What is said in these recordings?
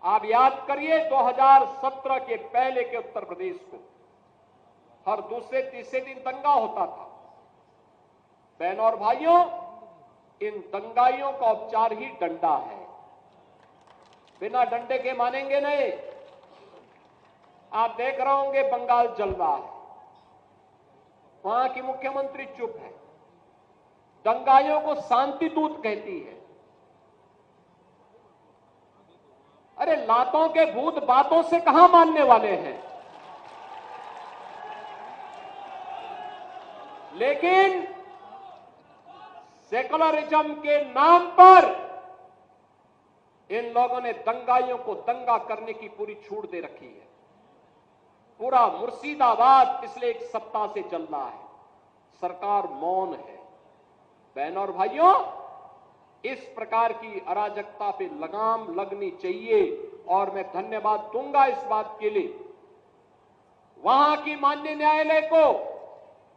आप याद करिए 2017 के पहले के उत्तर प्रदेश को हर दूसरे तीसरे दिन दंगा होता था। बहनों और भाइयों, इन दंगाइयों का उपचार ही डंडा है। बिना डंडे के मानेंगे नहीं। आप देख रहे होंगे बंगाल जल रहा है, वहां की मुख्यमंत्री चुप है, दंगाइयों को शांति दूत कहती है। अरे लातों के भूत बातों से कहां मानने वाले हैं। लेकिन सेकुलरिज्म के नाम पर इन लोगों ने दंगाइयों को दंगा करने की पूरी छूट दे रखी है। पूरा मुर्शिदाबाद पिछले एक सप्ताह से चल रहा है, सरकार मौन है। बहनों और भाइयों, इस प्रकार की अराजकता पे लगाम लगनी चाहिए और मैं धन्यवाद दूंगा इस बात के लिए वहां की माननीय न्यायालय को,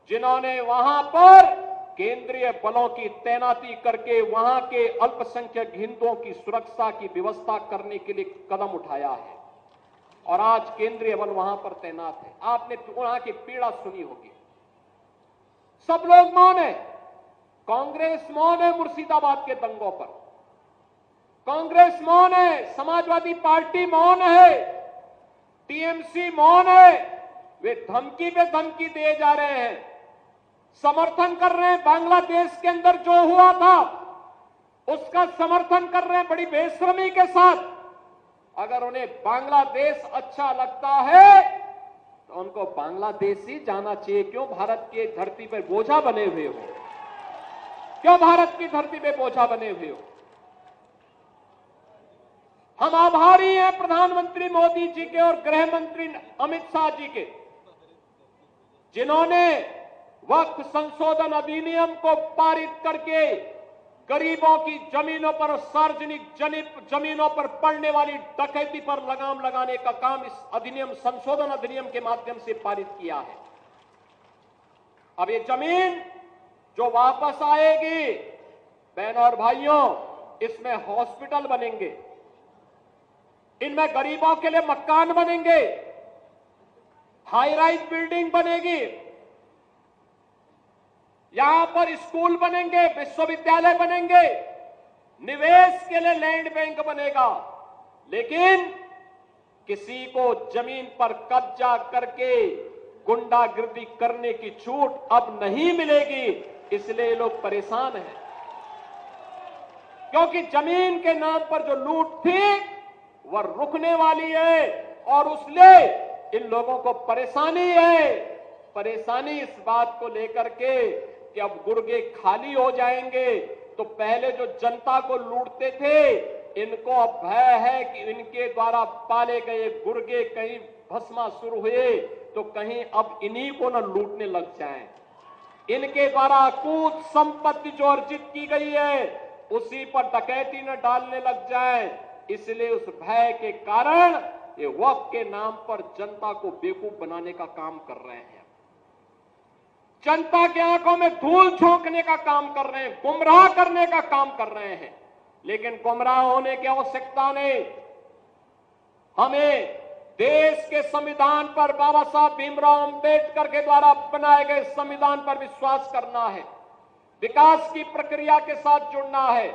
जिन्होंने वहां पर केंद्रीय बलों की तैनाती करके वहां के अल्पसंख्यक हिंदुओं की सुरक्षा की व्यवस्था करने के लिए कदम उठाया है और आज केंद्रीय बल वहां पर तैनात है। आपने वहां की पीड़ा सुनी होगी। सब लोग मौन है। कांग्रेस मौन है मुर्शिदाबाद के दंगों पर, कांग्रेस मौन है, समाजवादी पार्टी मौन है, टीएमसी मौन है। वे धमकी पे धमकी दिए जा रहे हैं, समर्थन कर रहे हैं। बांग्लादेश के अंदर जो हुआ था उसका समर्थन कर रहे हैं बड़ी बेशर्मी के साथ। अगर उन्हें बांग्लादेश अच्छा लगता है तो उनको बांग्लादेश ही जाना चाहिए। क्यों भारत की धरती पर बोझा बने हुए हो? क्यों भारत की धरती पे बोझा बने हुए हो? हम आभारी हैं प्रधानमंत्री मोदी जी के और गृह मंत्री अमित शाह जी के, जिन्होंने वक्फ संशोधन अधिनियम को पारित करके गरीबों की जमीनों पर, सार्वजनिक जमीनों पर पड़ने वाली डकैती पर लगाम लगाने का काम इस अधिनियम, संशोधन अधिनियम के माध्यम से पारित किया है। अब ये जमीन जो वापस आएगी, बहनों और भाइयों, इसमें हॉस्पिटल बनेंगे, इनमें गरीबों के लिए मकान बनेंगे, हाई राइज बिल्डिंग बनेगी, यहां पर स्कूल बनेंगे, विश्वविद्यालय बनेंगे, निवेश के लिए लैंड बैंक बनेगा। लेकिन किसी को जमीन पर कब्जा करके गुंडागिर्दी करने की छूट अब नहीं मिलेगी। इसलिए लोग परेशान हैं, क्योंकि जमीन के नाम पर जो लूट थी वह रुकने वाली है और उसलिए इन लोगों को परेशानी है। परेशानी इस बात को लेकर के कि अब गुर्गे खाली हो जाएंगे। तो पहले जो जनता को लूटते थे, इनको अब भय है कि इनके द्वारा पाले गए गुर्गे कहीं भस्मासुर हुए तो कहीं अब इन्हीं को न लूटने लग जाएं। इनके द्वारा अकूत संपत्ति जो अर्जित की गई है उसी पर डकैती न डालने लग जाए। इसलिए उस भय के कारण ये वक्फ के नाम पर जनता को बेवकूफ बनाने का काम कर रहे हैं, जनता की आंखों में धूल झोंकने का काम कर रहे हैं, गुमराह करने का काम कर रहे हैं। लेकिन गुमराह होने की आवश्यकता नहीं। हमें देश के संविधान पर, बाबा साहब भीमराव अंबेडकर के द्वारा बनाए गए संविधान पर विश्वास करना है, विकास की प्रक्रिया के साथ जुड़ना है।